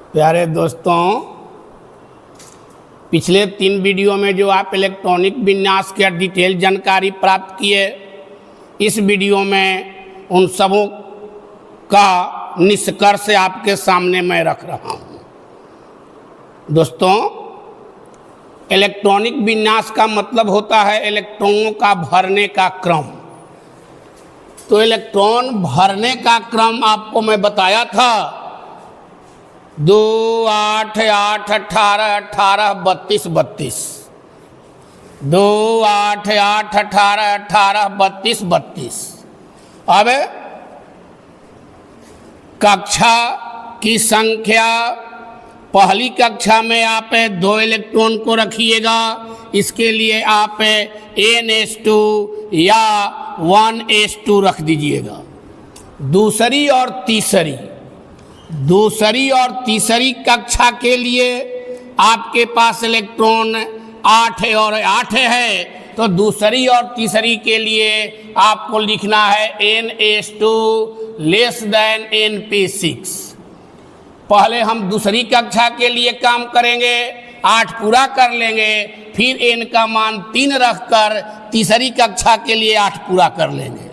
प्यारे दोस्तों, पिछले 3 वीडियो में जो आप इलेक्ट्रॉनिक विन्यास की डिटेल जानकारी प्राप्त किए, इस वीडियो में उन सबों का निष्कर्ष आपके सामने मैं रख रहा हूँ। दोस्तों, इलेक्ट्रॉनिक विन्यास का मतलब होता है इलेक्ट्रॉनों का भरने का क्रम। तो इलेक्ट्रॉन भरने का क्रम आपको मैं बताया था 2, 8, 8, 18, 18, 32, 32, 2, 8, 8, 18, 18, 32, 32। अब कक्षा की संख्या, पहली कक्षा में आप 2 इलेक्ट्रॉन को रखिएगा, इसके लिए आप NS2 या 1S2 रख दीजिएगा। दूसरी और तीसरी कक्षा के लिए आपके पास इलेक्ट्रॉन 8 और 8 है, तो दूसरी और तीसरी के लिए आपको लिखना है NS2 लेस देन NP6। पहले हम दूसरी कक्षा के लिए काम करेंगे, 8 पूरा कर लेंगे, फिर n का मान 3 रखकर तीसरी कक्षा के लिए 8 पूरा कर लेंगे।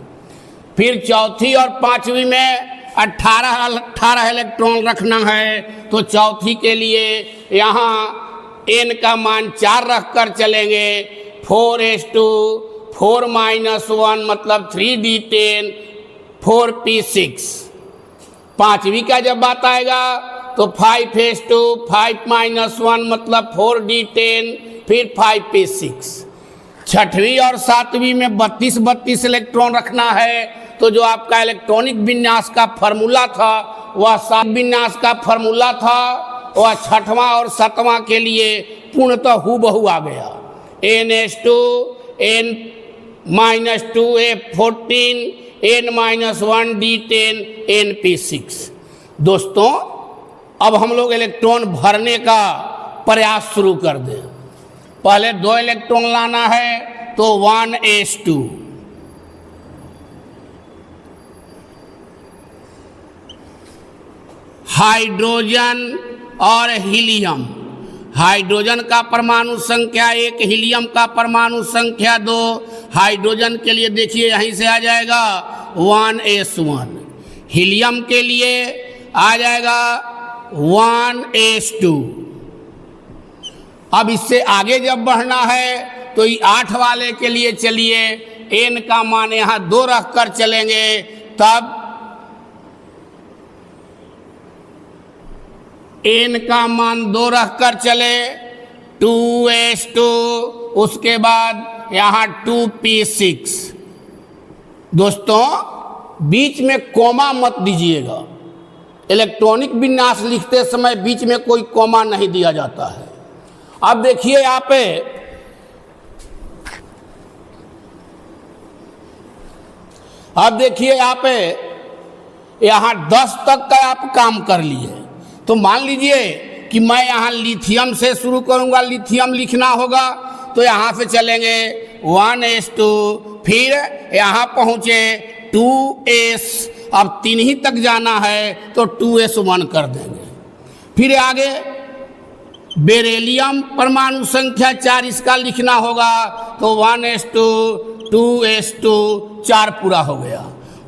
फिर चौथी और पांचवी में 18 इलेक्ट्रॉन रखना है, तो चौथी के लिए यहाँ n का मान 4 रखकर चलेंगे। 4s2 4 - 1 मतलब 3d10 4p6। पांचवी का जब बात आएगा तो 5s2 5 - 1 मतलब 4d10 फिर 5p6। छठवीं और सातवीं में 32 इलेक्ट्रॉन रखना है, तो जो आपका इलेक्ट्रॉनिक विन्यास का फॉर्मूला था वह विन्यास का फॉर्मूला था, वह छठवां और सातवां के लिए पूर्णतः हूबहू आ गया। NS2 N-2A14 N-1D10 NP6। दोस्तों, अब हम लोग इलेक्ट्रॉन भरने का प्रयास शुरू कर दें। पहले 2 इलेक्ट्रॉन लाना है, तो 1s2, हाइड्रोजन और हीलियम। हाइड्रोजन का परमाणु संख्या 1, हीलियम का परमाणु संख्या 2। हाइड्रोजन के लिए देखिए यहीं से आ जाएगा 1s1, हीलियम के लिए आ जाएगा 1s2। अब इससे आगे जब बढ़ना है तो 8 वाले के लिए चलिए n का मान यहाँ 2 रखकर चलेंगे, तब n का मान 2 रखकर चले 2s2, उसके बाद यहाँ 2p6। दोस्तों, बीच में कोमा मत दीजिएगा। इलेक्ट्रॉनिक विन्यास लिखते समय बीच में कोई कोमा नहीं दिया जाता है। अब देखिए आप यहाँ 10 तक का आप काम कर लिए। तो मान लीजिए कि मैं यहाँ लिथियम से शुरू करूँगा, लिथियम लिखना होगा, तो यहाँ से चलेंगे 1s2, फिर यहाँ पहुँचे 2s, अब 3 ही तक जाना है तो 2s1 कर देंगे। फिर आगे बेरिलियम परमाणु संख्या 4, इसका लिखना होगा, तो 1s2 2s2 4 पूरा हो गया।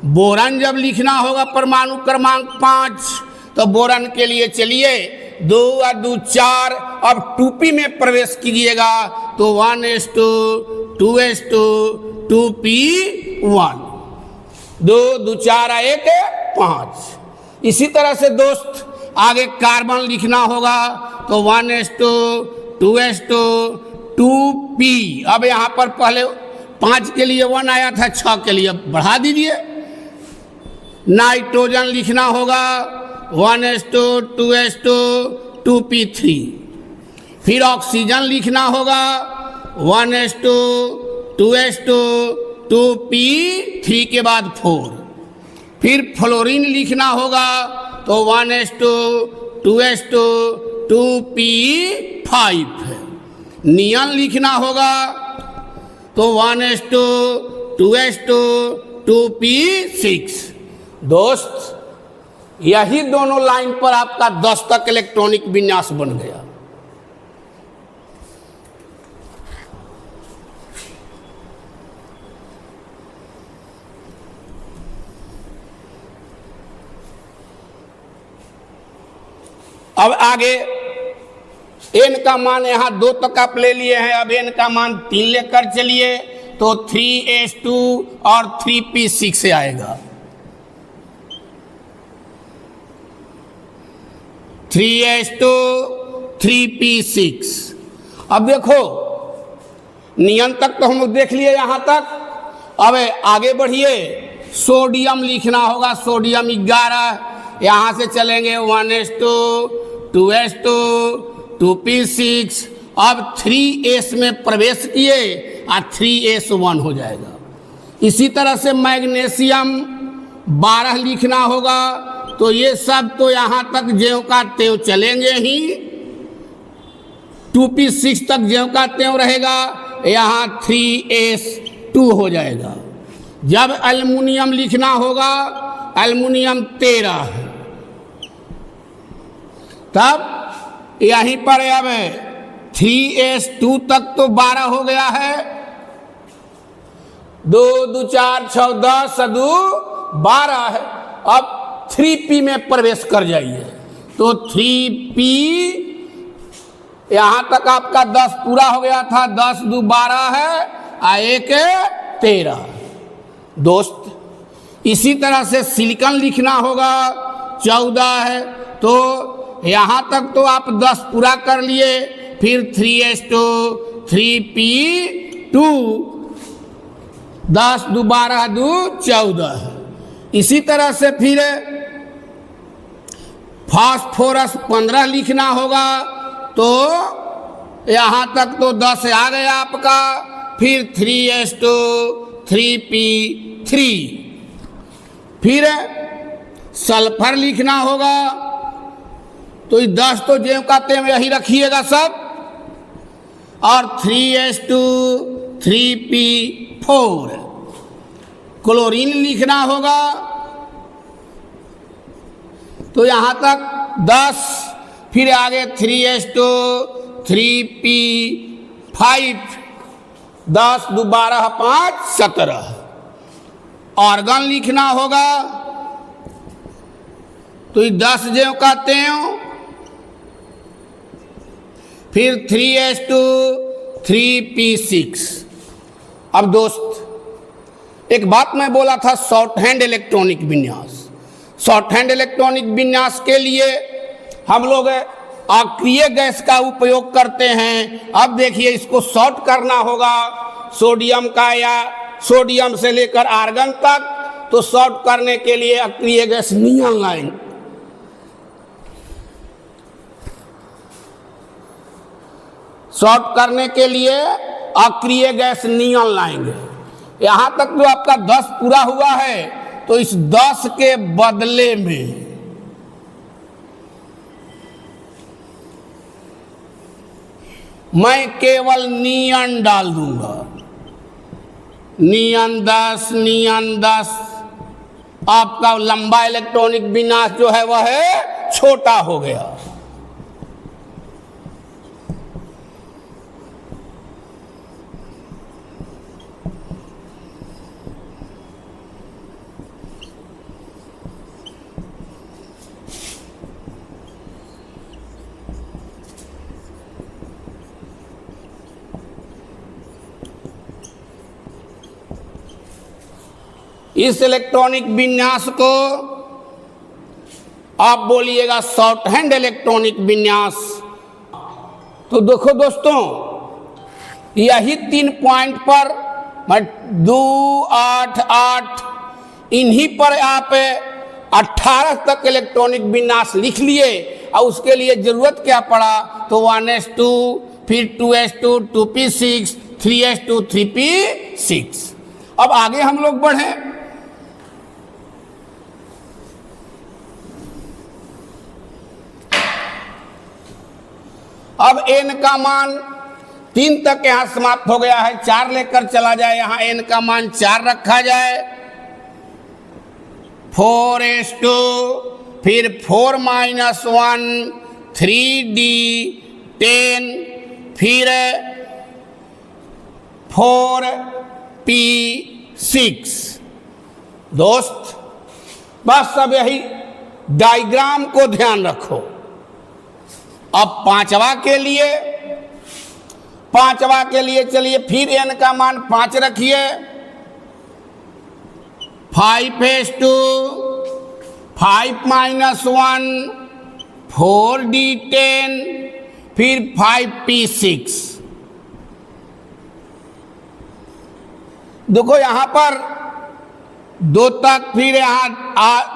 बोरन जब लिखना होगा परमाणु क्रमांक 5, तो बोरन के लिए चलिए 2 और 2 4, अब 2p में प्रवेश कीजिएगा, तो 1s2 2s2 2p1, 2 2 4 1 5। इसी तरह से दोस्त आगे कार्बन लिखना होगा, तो 1s2 2s2 2p। अब यहाँ पर पहले 5 के लिए 1 आया था, 6 के लिए बढ़ा दीजिए। नाइट्रोजन लिखना होगा 1s2 2s2 2p3। फिर ऑक्सीजन लिखना होगा 1s2 2s2 2p3 के बाद 4। फिर फ्लोरीन लिखना होगा, तो 1s2 2s2 2p5 है। नियन लिखना होगा, तो 1s2 2s2 2p6। दोस्त, यही दोनों लाइन पर आपका 10 तक इलेक्ट्रॉनिक विन्यास बन गया। अब आगे n का मान यहां 2 तक आप ले लिए हैं, अब n का मान 3 लेकर चलिए तो 3s2 और 3p6 से आएगा। 3s2 3p6। अब देखो नियम तक तो हम लोग देख लिए यहां तक। अब आगे बढ़िए, सोडियम लिखना होगा, सोडियम 11, यहां से चलेंगे 1s2 2s2 2p6। अब 3s में प्रवेश किए और 3s1 हो जाएगा। इसी तरह से मैग्नीशियम 12 लिखना होगा, तो ये सब तो यहां तक ज्यों का त्यों चलेंगे ही, 2p6 तक ज्यों का त्यों रहेगा, यहां 3s2 हो जाएगा। जब एल्युमिनियम लिखना होगा, एल्युमिनियम 13 है, तब यहीं पर अब 3s2 तक तो 12 हो गया है, 2 2 4 6 10 2 12 है। अब 3p में प्रवेश कर जाइए, तो 3p यहां तक आपका 10 पूरा हो गया था, 10 2 12 है और 1 13 दोस्त। इसी तरह से सिलिकॉन लिखना होगा, 14 है, तो यहां तक तो आप 10 पूरा कर लिए, फिर 3s2 3p2, 10 2 12 2 14 है। इसी तरह से फिर फास्फोरस 15 लिखना होगा, तो यहां तक तो 10 आ गया आपका, फिर 3s2 3p3। फिर सल्फर लिखना होगा, तो 10 तो जेव का तेव यही रखिएगा सब, और 3s2 3p4। क्लोरीन लिखना होगा, तो यहां तक 10, फिर आगे 3s2 3p5, 10 2 12 5 17। आर्गन लिखना होगा, तो 10 जेव का तेव, फिर 3s2 3p6। अब दोस्त एक बात मैं बोला था, शॉर्ट हैंड इलेक्ट्रॉनिक विन्यास। शॉर्ट हैंड इलेक्ट्रॉनिक विन्यास के लिए हम लोग अक्रिय गैस का उपयोग करते हैं। अब देखिए इसको शॉर्ट करना होगा सोडियम का, या सोडियम से लेकर आर्गन तक, तो शॉर्ट करने के लिए अक्रिय गैस नियन लाइन। शॉर्ट करने के लिए अक्रिय गैस नियन लाएंगे। यहां तक जो आपका 10 पूरा हुआ है, तो इस 10 के बदले में मैं केवल नियन डाल दूंगा, नियन 10 नियन 10। आपका लंबा इलेक्ट्रॉनिक विन्यास जो है वह छोटा हो गया। इस इलेक्ट्रॉनिक विन्यास को आप बोलिएगा शॉर्ट हैंड इलेक्ट्रॉनिक विन्यास। तो देखो दोस्तों, यही 3 पॉइंट पर 2 8 8 इन्हीं पर आप 18 तक इलेक्ट्रॉनिक विन्यास लिख लिए। और उसके लिए जरूरत क्या पड़ा, तो 1s2 फिर 2s2 2p6 3s2 3p6। अब आगे हम लोग बढ़े। अब n का मान 3 तक यहां समाप्त हो गया है, 4 लेकर चला जाए, यहां n का मान 4 रखा जाए। 4s2 फिर 4 - 1 3D10, फिर 4P6। दोस्त बस सब यही डायग्राम को ध्यान रखो। अब पांचवा के लिए चलिए फिर n का मान 5 रखिए। 5s2 5 - 1 4D10, फिर 5P6। देखो यहां पर 2 तक, फिर यहाँ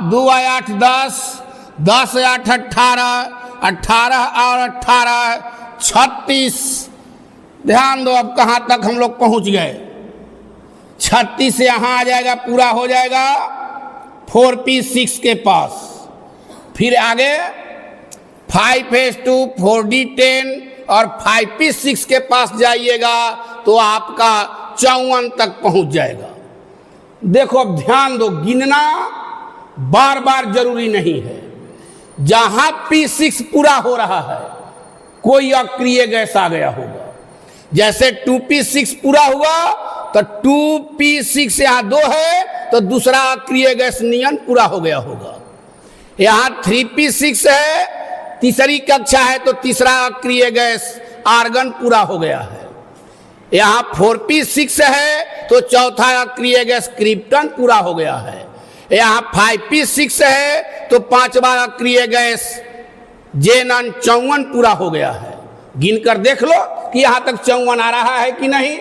2 × 8 = 10, 10 × 8 = 18, 18 और 18 36। ध्यान दो अब कहाँ तक हम लोग पहुँच गए। 36 से यहाँ आ जाएगा, पूरा हो जाएगा 4P6 के पास। फिर आगे 5s2 4D10 और 5P6 के पास जाइएगा तो आपका 54 तक पहुँच जाएगा। देखो अब ध्यान दो, गिनना बार बार जरूरी नहीं है। जहां P6 पूरा हो रहा है कोई अक्रिय गैस आ गया होगा। जैसे 2P6 पूरा हुआ तो 2P6 यहाँ 2 है तो दूसरा अक्रिय गैस नियन पूरा हो गया होगा। यहाँ 3P6 है, तीसरी कक्षा है तो तीसरा अक्रिय गैस आर्गन पूरा हो गया है। यहाँ 4P6 है तो चौथा अक्रिय गैस क्रिप्टन पूरा हो गया है। यहाँ 5P6 है तो पांचवा अक्रिय गैस जेनन 54 पूरा हो गया है। गिनकर देख लो कि यहाँ तक 54 आ रहा है कि नहीं।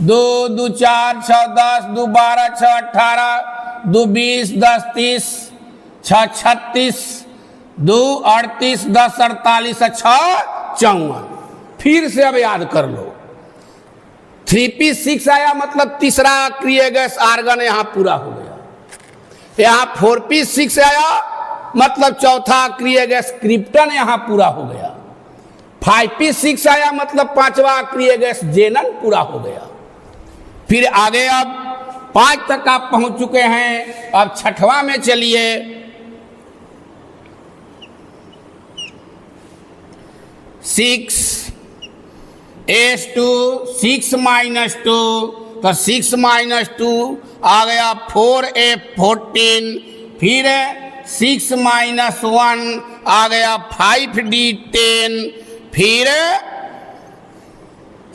2 × 2 = 4, 6 × 10, 2 × 12, 6 × 18, 2 × 20, 10 × 30, 6 × 36, 2 × 38, 10 × 48, 6 × 54। फिर से अब याद कर लो। 3P6 आया मतलब तीसरा अक्रिय गैस आर्गन यहाँ पूरा हो गया। यहाँ 4P6 आया मतलब चौथा अक्रिय गैस क्रिप्टन यहाँ पूरा हो गया। 5P6 आया मतलब पांचवा अक्रिय गैस जेनन पूरा हो गया। फिर आगे अब 5 तक आप पहुंच चुके हैं। अब छठवां में चलिए। 6s2 6 - 2 तो 6 - 2 आ गया 4F14, फिर 6 - 1 आ गया 5D10, फिर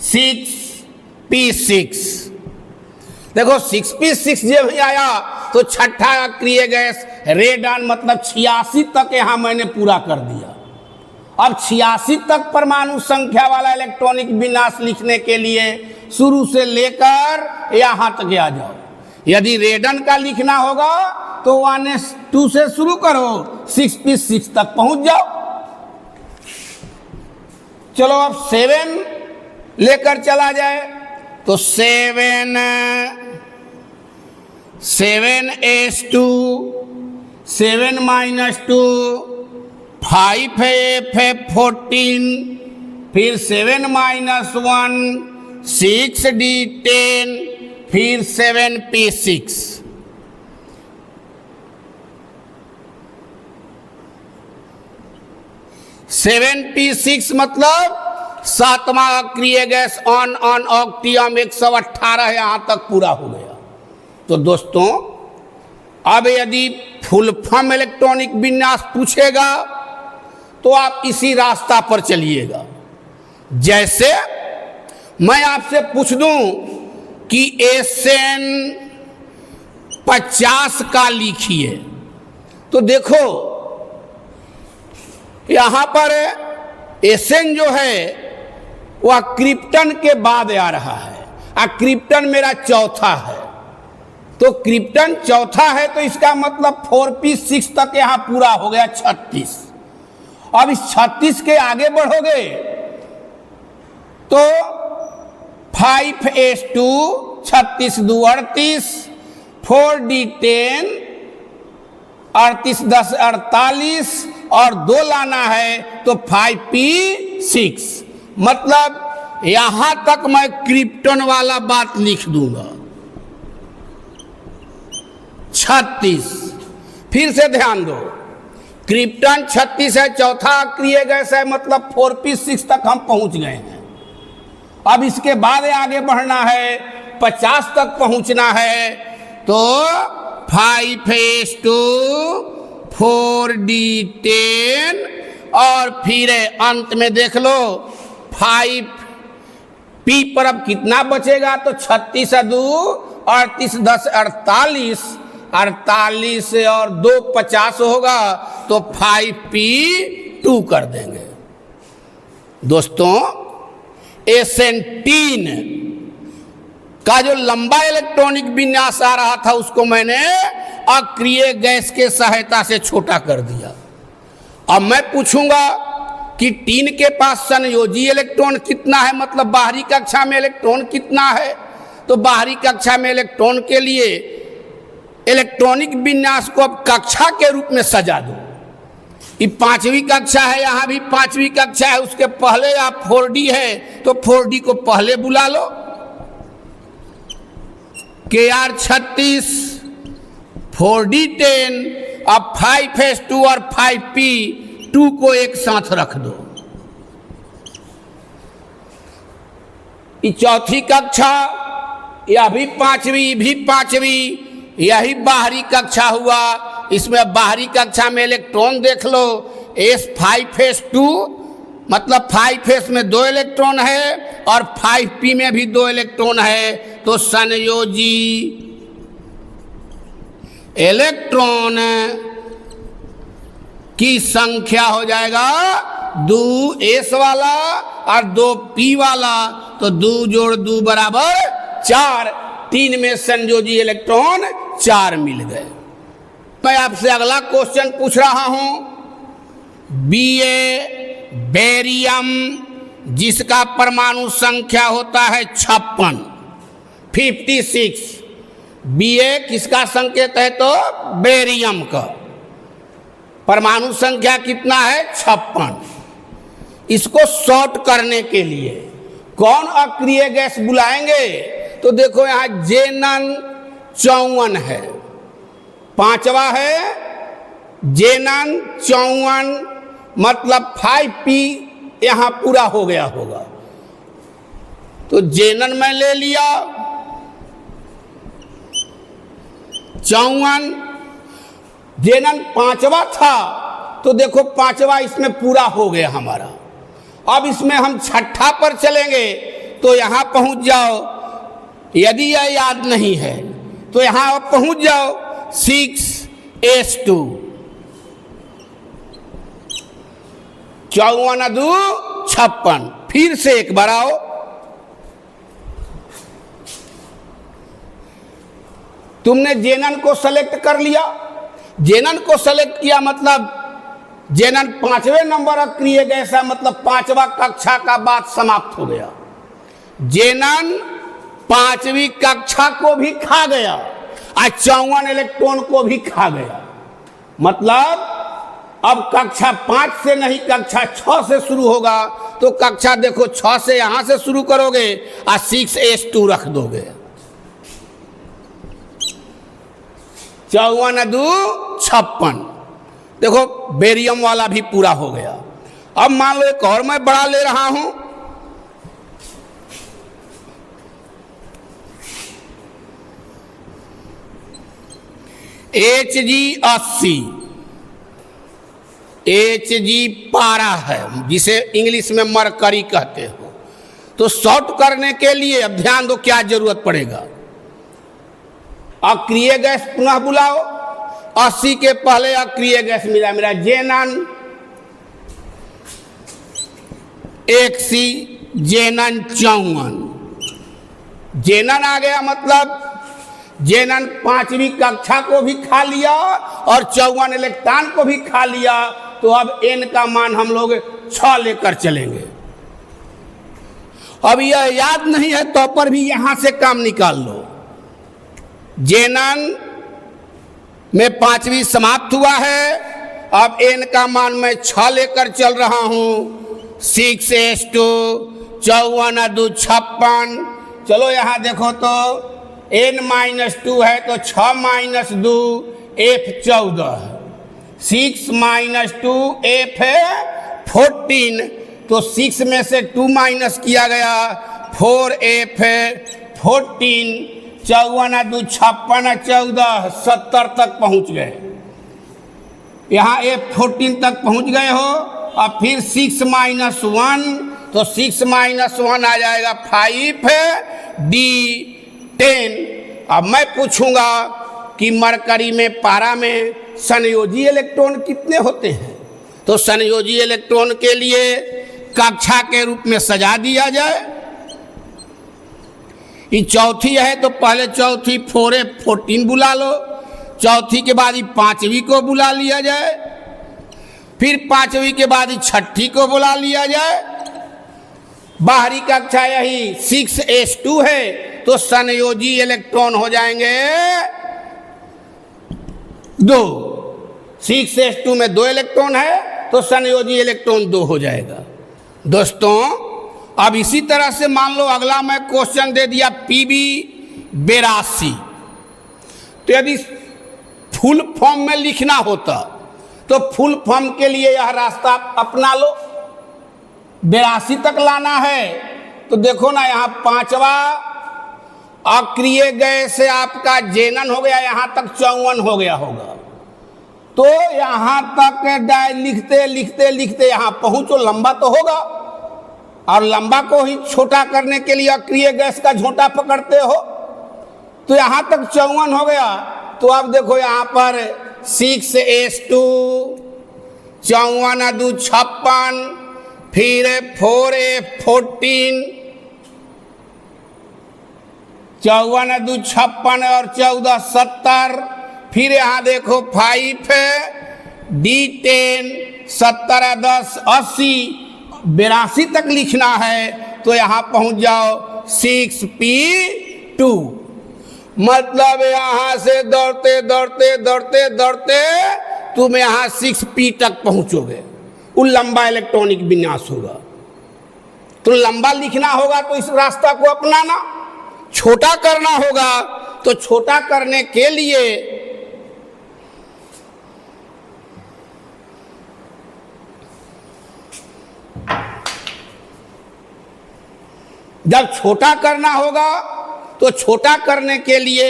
6P6। देखो 6P6 जब भी आया तो छठा अक्रिय गैस रेडन मतलब 86 तक यहाँ मैंने पूरा कर दिया। अब 86 तक परमाणु संख्या वाला इलेक्ट्रॉनिक विन्यास लिखने के लिए शुरू से लेकर यहाँ तक आ जाओ। यदि रेडन का लिखना होगा तो 1s2 से शुरू करो, 6P6 तक पहुंच जाओ। चलो अब 7 लेकर चला जाए तो 7s2 7 - 2 5F14, फिर 7 - 1 6D10, फिर 7P6। सेवन P6 मतलब सातवां अक्रिय गैस ऑन ऑक्टियम 118 यहाँ तक पूरा हो गया। तो दोस्तों अब यदि फुल फॉर्म इलेक्ट्रॉनिक विन्यास पूछेगा तो आप इसी रास्ता पर चलिएगा। जैसे मैं आपसे पूछ दूं कि SN 50 का लिखिए तो देखो यहां पर SN जो है वह क्रिप्टन के बाद आ रहा है और क्रिप्टन मेरा चौथा है। तो क्रिप्टन चौथा है तो इसका मतलब 4P6 तक यहां पूरा हो गया 36। अब इस 36 के आगे बढ़ोगे तो 5s2 36 2 38, 4D10 38 10 48 और 2 लाना है तो 5P6। मतलब यहां तक मैं क्रिप्टन वाला बात लिख दूंगा 36। फिर से ध्यान दो क्रिप्टन 36 है, चौथा अक्रिय गैस है, मतलब 4p6 तक हम पहुंच गए हैं। अब इसके बाद आगे बढ़ना है, 50 तक पहुंचना है, तो 5s2 4d10 और फिर अंत में देख लो 5p पर अब कितना बचेगा, तो 36 2 38 10 48, 48 और 2 50 होगा, तो 5p2 कर देंगे। दोस्तों SN3 का जो लंबा इलेक्ट्रॉनिक विन्यास आ रहा था उसको मैंने अक्रिय गैस के सहायता से छोटा कर दिया। अब मैं पूछूंगा कि टीन के पास संयोजी इलेक्ट्रॉन कितना है, मतलब बाहरी कक्षा में इलेक्ट्रॉन कितना है। तो बाहरी कक्षा में इलेक्ट्रॉन के लिए इलेक्ट्रॉनिक विन्यास को अब कक्षा के रूप में सजा दो। ये 5वीं कक्षा है, यहाँ भी 5वीं कक्षा है, उसके पहले आप 4D है तो 4D को पहले बुला लो। Kr36 4d10, अब 5s2 और 5p2 को एक साथ रख दो। ये चौथी कक्षा, यह भी 5वीं, भी 5वीं, यही बाहरी कक्षा हुआ। इसमें बाहरी कक्षा में इलेक्ट्रॉन देख लो, S5s2 मतलब 5s में 2 इलेक्ट्रॉन है और 5p में भी 2 इलेक्ट्रॉन है, तो संयोजी इलेक्ट्रॉन की संख्या हो जाएगा 2s वाला और 2p वाला, तो 2 जोड़ 2 बराबर 4। 3 में संयोजी इलेक्ट्रॉन 4 मिल गए। मैं आपसे अगला क्वेश्चन पूछ रहा हूं, Ba बेरियम जिसका परमाणु संख्या होता है 56 Ba किसका संकेत है, तो बेरियम का परमाणु संख्या कितना है 56। इसको शॉर्ट करने के लिए कौन अक्रिय गैस बुलाएंगे, तो देखो यहां जेनन 54 है, 5वां है जेनन 54, मतलब 5p यहां पूरा हो गया होगा। तो जेनन में ले लिया 54, जेनन 5वां था, तो देखो 5वां इसमें पूरा हो गया हमारा। अब इसमें हम 6ठा पर चलेंगे, तो यहां पहुंच जाओ। यदि यह याद नहीं है तो यहां आप पहुंच जाओ 6s2, 54 2 56, फिर से एक बार आओ। तुमने जेनन को सेलेक्ट कर लिया, जेनन को सेलेक्ट किया मतलब जेनन 5वें नंबर अक्रिय गैस है, मतलब 5वां कक्षा का बात समाप्त हो गया। जेनन 5वीं कक्षा को भी खा गया और 54 इलेक्ट्रॉन को भी खा गया। मतलब अब कक्षा 5 से नहीं, कक्षा 6 से शुरू होगा। तो कक्षा देखो 6 से यहां से शुरू करोगे और 6s2 रख दोगे। 54 2 56, देखो बेरियम वाला भी पूरा हो गया। अब मान लो एक और मैं बड़ा ले रहा हूं, Hg80, Hg12 है, जिसे इंग्लिश में मरकरी कहते हो। तो शॉर्ट करने के लिए अब ध्यान दो क्या जरूरत पड़ेगा। अक्रिय गैस पुनः बुलाओ, 80 के पहले अक्रिय गैस मिला मेरा जेनन 1C, जेनन 54, जेनन आ गया, मतलब जेनन 5वीं कक्षा को भी खा लिया और 54 इलेक्ट्रॉन को भी खा लिया। तो अब n का मान हम लोग 6 लेकर चलेंगे। अब यह याद नहीं है तो पर भी यहां से काम निकाल लो। जेनन में 5वीं समाप्त हुआ है, अब n का मान मैं 6 लेकर चल रहा हूं। 6s2, 54 2 56, चलो यहां देखो तो n-2 है तो 6 - 2 F14, 6 माइनस 2 F है 14, तो 6 में से 2 माइनस किया गया 4F है 14, 54 2 56 14 70 तक पहुंच गए। यहाँ F14 तक पहुंच गए हो। और फिर 6 माइनस 1, तो 6 माइनस 1 आ जाएगा 5 है D 10। अब मैं पूछूंगा कि मरकरी में पारा में संयोजी इलेक्ट्रॉन कितने होते हैं, तो संयोजी इलेक्ट्रॉन के लिए कक्षा के रूप में सजा दिया जाए। ये चौथी है तो पहले चौथी 4F14 बुला लो, चौथी के बाद ये पांचवी को बुला लिया जाए, फिर पांचवी के बाद ये छठी को बुला लिया जाए। बाहरी कक्षा यही 6s2 है तो संयोजी इलेक्ट्रॉन हो जाएंगे 2। 6s2 में 2 इलेक्ट्रॉन है तो संयोजी इलेक्ट्रॉन 2 हो जाएगा। दोस्तों अब इसी तरह से मान लो अगला मैं क्वेश्चन दे दिया Pb82, तो यदि फुल फॉर्म में लिखना होता तो फुल फॉर्म के लिए यह रास्ता अपना लो। 82 तक लाना है तो देखो ना, यहाँ 5वां अक्रिय गैस से आपका जेनन हो गया, यहाँ तक 54 हो गया होगा। तो यहाँ तक लिखते लिखते लिखते यहाँ पहुँचो, लंबा तो होगा, और लंबा को ही छोटा करने के लिए अक्रिय गैस का झोंटा पकड़ते हो। तो यहाँ तक 54 हो गया। तो अब देखो यहाँ पर 6s2 54 2 56, फिर 4F14 54 2 56 और 14 70, फिर यहाँ देखो 5 D10 17 10 80, 82 तक लिखना है तो यहाँ पहुँच जाओ 6P2। मतलब यहाँ से दौड़ते दौड़ते दौड़ते दौड़ते तुम यहाँ 6P तक पहुँचोगे। वो लंबा इलेक्ट्रॉनिक विन्यास होगा। तो लंबा लिखना होगा तो इस रास्ता को अपनाना, छोटा करना होगा तो छोटा करने के लिए जब छोटा करना होगा तो छोटा करने के लिए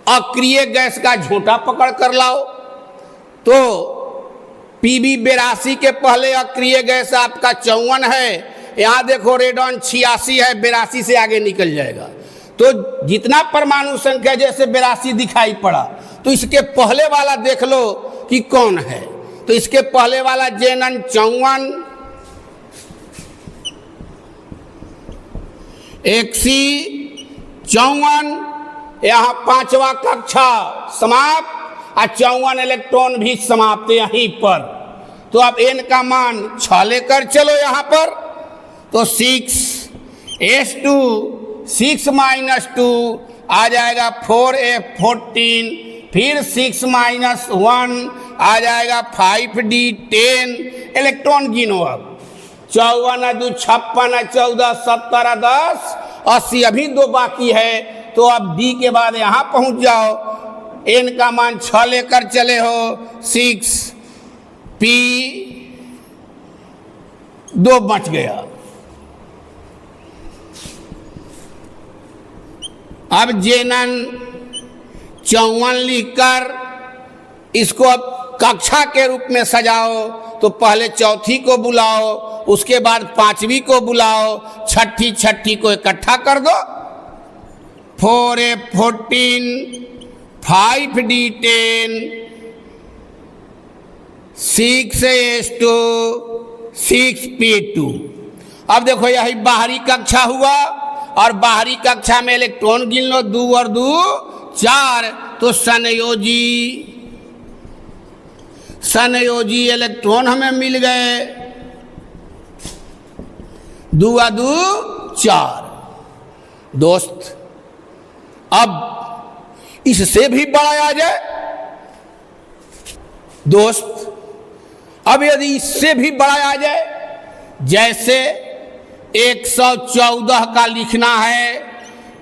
अक्रिय गैस का झोंटा पकड़ कर लाओ। तो Pb82 के पहले अक्रिय गैस आपका 54 है, यहाँ देखो रेडॉन 86 है, 82 से आगे निकल जाएगा। तो जितना परमाणु संख्या जैसे 82 दिखाई पड़ा तो इसके पहले वाला देख लो कि कौन है। तो इसके पहले वाला जेनन 54, Xc 54, यहाँ 5वां कक्षा समाप्त और 54 इलेक्ट्रॉन भी समाप्त यहीं पर। तो अब n का मान 6 लेकर चलो यहाँ पर, तो 6s2 6 माइनस 2 आ जाएगा 4F14, फिर 6 माइनस 1 आ जाएगा 5D10। इलेक्ट्रॉन गिनो अब 54 2 56 14 17 10 80, अभी 2 बाकी है। तो अब D के बाद यहाँ पहुँच जाओ, n का मान 6 लेकर चले हो, 6P 2 बच गया। अब जेनन 54 लिखकर इसको अब कक्षा के रूप में सजाओ। तो पहले चौथी को बुलाओ, उसके बाद पांचवी को बुलाओ, छठी को इकट्ठा कर दो। 4F14 5D10 6s2 6P2। अब देखो यही बाहरी कक्षा हुआ, और बाहरी कक्षा में इलेक्ट्रॉन गिन लो, 2 और 2 4, तो संयोजी इलेक्ट्रॉन हमें मिल गए, 2 और 2 4। दोस्त अब इससे भी बड़ा आ जाए दोस्त, अब यदि इससे भी बड़ा आ जाए, जैसे 114 का लिखना है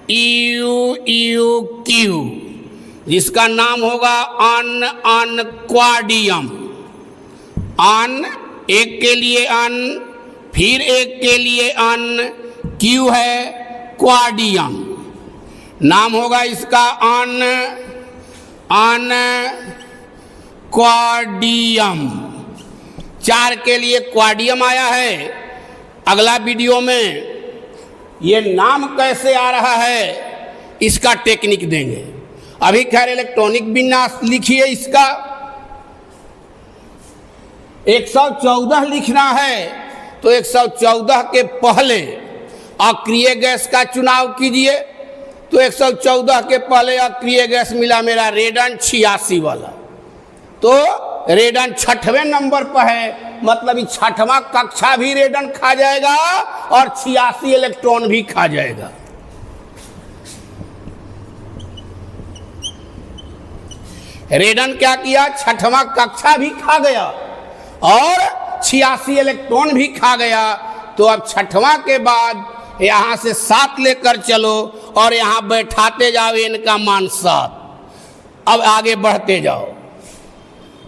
EUQ, जिसका नाम होगा अनक्वाडियम। अन, एक के लिए अन, फिर एक के लिए अन, क्यू है क्वाडियम। नाम होगा इसका अनक्वाडियम। 4 के लिए क्वाडियम आया है। अगला वीडियो में ये नाम कैसे आ रहा है इसका टेक्निक देंगे। अभी खैर इलेक्ट्रॉनिक विन्यास लिखिए। इसका 114 लिखना है तो 114 के पहले अक्रिय गैस का चुनाव कीजिए। तो 114 के पहले अक्रिय गैस मिला मेरा रेडन 86 वाला। तो रेडन 6वें नंबर पर है, मतलब 6वां कक्षा भी रेडन खा जाएगा और 86 इलेक्ट्रॉन भी खा जाएगा। रेडन क्या किया, 6वां कक्षा भी खा गया और 86 इलेक्ट्रॉन भी खा गया। तो अब 6वां के बाद यहां से 7 लेकर चलो और यहां बैठाते जाओ इनका मान 7। अब आगे बढ़ते जाओ।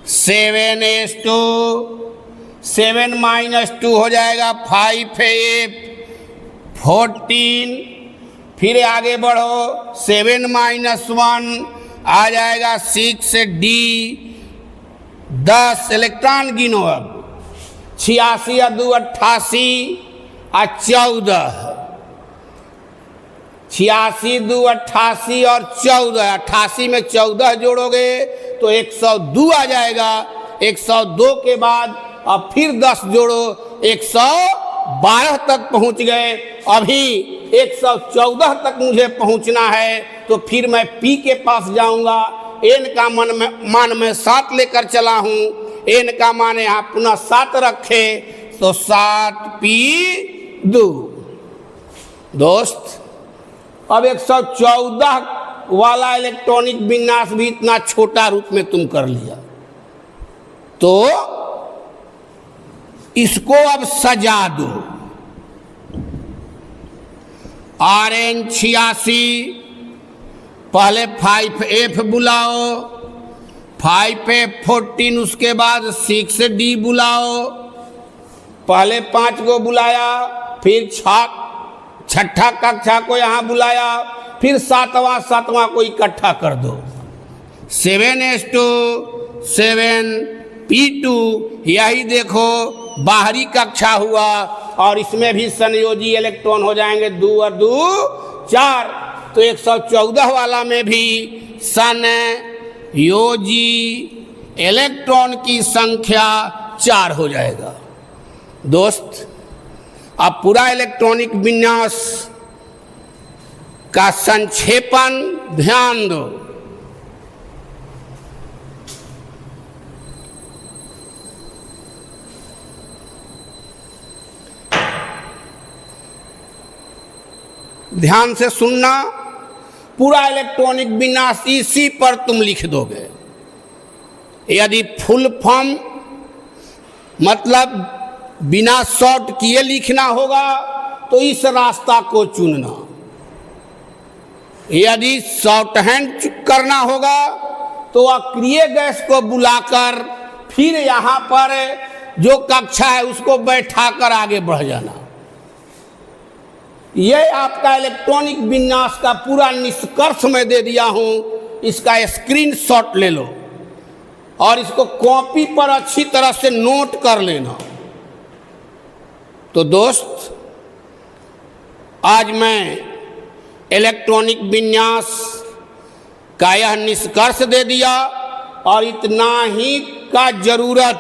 7s2 7 - 2 हो जाएगा 5f 14। फिर आगे बढ़ो 7 - 1 आ जाएगा 6d 10 इलेक्ट्रॉन गिनो। अब 86 और 2 88 और 14। 86 2 88 और 14। 88 में 14 जोड़ोगे तो 102 आ जाएगा। 102 के बाद अब फिर 10 जोड़ो 112 तक पहुंच गए। अभी 114 तक मुझे पहुंचना है तो फिर मैं P के पास जाऊंगा। n का मान मैं 7 लेकर चला हूं। n का मान यहाँ पुनः 7 रखे तो 7p2। दोस्त अब 114 वाला इलेक्ट्रॉनिक विन्यास भी इतना छोटा रूप में तुम कर लिया, तो इसको अब सजा दो। Rn 86 पहले 5f बुलाओ, 5f 14, उसके बाद 6d बुलाओ। पहले 5 को बुलाया, फिर 6ठा कक्षा को यहाँ बुलाया, फिर 7वां को इकट्ठा कर दो। 7s2 7p2 यही देखो बाहरी कक्षा हुआ और इसमें भी संयोजी इलेक्ट्रॉन हो जाएंगे 2 और 2 4। तो 114 वाला में भी संयोजी इलेक्ट्रॉन की संख्या 4 हो जाएगा। दोस्त अब पूरा इलेक्ट्रॉनिक विन्यास का संक्षेपण ध्यान दो। ध्यान से सुनना, पूरा इलेक्ट्रॉनिक विन्यास इसी पर तुम लिख दोगे। यदि फुल फॉर्म मतलब बिना शॉर्ट किए लिखना होगा तो इस रास्ता को चुनना। यदि शॉर्ट हैंड करना होगा तो अक्रिय गैस को बुलाकर फिर यहाँ पर जो कक्षा है उसको बैठाकर आगे बढ़ जाना। ये आपका इलेक्ट्रॉनिक विन्यास का पूरा निष्कर्ष मैं दे दिया हूँ। इसका स्क्रीनशॉट ले लो और इसको कॉपी पर अच्छी तरह से नोट कर लेना। तो दोस्त आज मैं इलेक्ट्रॉनिक विन्यास का यह निष्कर्ष दे दिया और इतना ही का जरूरत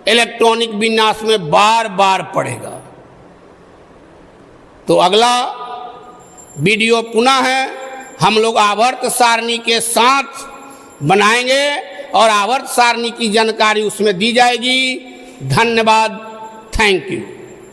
इलेक्ट्रॉनिक विन्यास में बार बार पड़ेगा। तो अगला वीडियो पुनः है हम लोग आवर्त सारणी के साथ बनाएंगे और आवर्त सारणी की जानकारी उसमें दी जाएगी। धन्यवाद, थैंक यू।